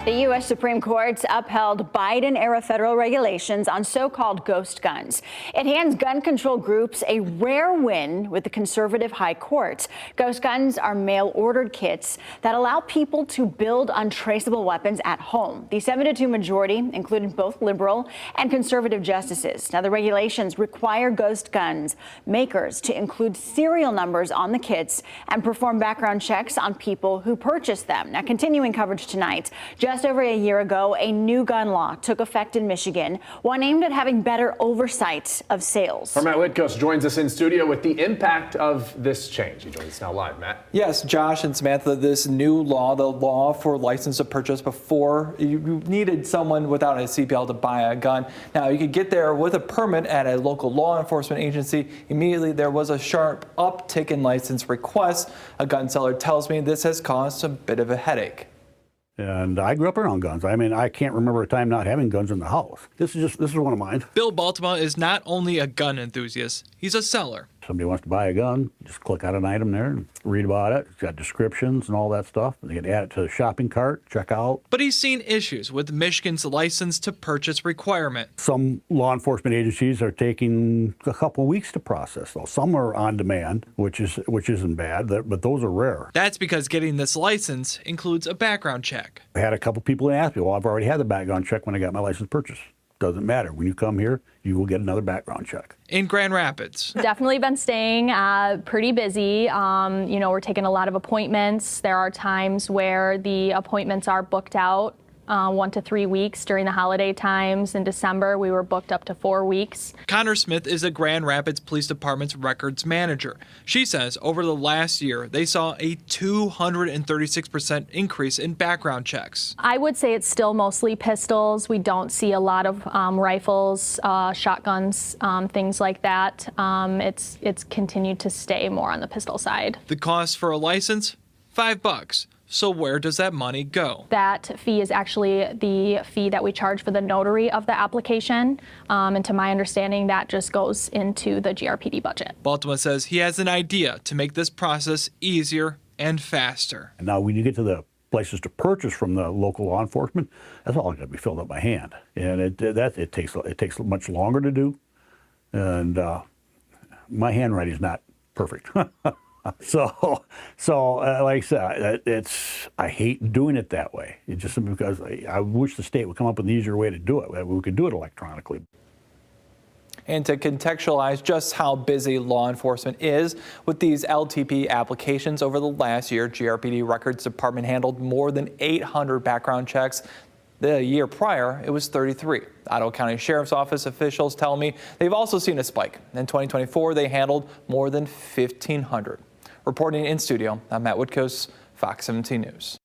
The U.S. Supreme Court upheld Biden-era federal regulations on so-called ghost guns. It hands gun control groups a rare win with the conservative high court. Ghost guns are mail-ordered kits that allow people to build untraceable weapons at home. The 7-2 majority included both liberal and conservative justices. Now, the regulations require ghost guns makers to include serial numbers on the kits and perform background checks on people who purchase them. Now, continuing coverage tonight, just over a year ago, a new gun law took effect in Michigan, one aimed at having better oversight of sales. Our Matt Whitcoast joins us in studio with the impact of this change. He joins us now live. Matt. Yes, Josh and Samantha, this new law, the law for license to purchase, before you needed someone without a CPL to buy a gun. Now, you could get there with a permit at a local law enforcement agency. Immediately, there was a sharp uptick in license requests. A gun seller tells me this has caused a bit of a headache. And I grew up around guns. I mean, I can't remember a time not having guns in the house. This is one of mine. Bill Baltimore is not only a gun enthusiast, he's a seller. Somebody wants to buy a gun, just click on an item there and read about it. It's got descriptions and all that stuff. They can add it to the shopping cart, check out. But he's seen issues with Michigan's license to purchase requirement. Some law enforcement agencies are taking a couple of weeks to process, though. Some are on demand, which isn't bad, but those are rare. That's because getting this license includes a background check. I had a couple people ask me, well, I've already had the background check when I got my license purchased. Doesn't matter. When you come here, you will get another background check. In Grand Rapids. Definitely been staying pretty busy. We're taking a lot of appointments. There are times where the appointments are booked out 1 to 3 weeks during the holiday times. In December, we were booked up to 4 weeks. Connor Smith is the Grand Rapids Police Department's records manager. She says over the last year, they saw a 236% increase in background checks. I would say it's still mostly pistols. We don't see a lot of rifles, shotguns, things like that. It's continued to stay more on the pistol side. The cost for a license? $5. So where does that money go? That fee is actually the fee that we charge for the notary of the application. And to my understanding, that just goes into the GRPD budget. Baltimore says he has an idea to make this process easier and faster. And now when you get to the places to purchase from the local law enforcement, that's all got to be filled out by hand. And it takes much longer to do. And my handwriting is not perfect. So like I said, I hate doing it that way. It's just because I wish the state would come up with an easier way to do it. We could do it electronically. And to contextualize just how busy law enforcement is with these LTP applications over the last year, GRPD Records Department handled more than 800 background checks. The year prior, it was 33. Ottawa County Sheriff's Office officials tell me they've also seen a spike. In 2024, they handled more than 1,500. Reporting in studio, I'm Matt Whitcoast, Fox 17 News.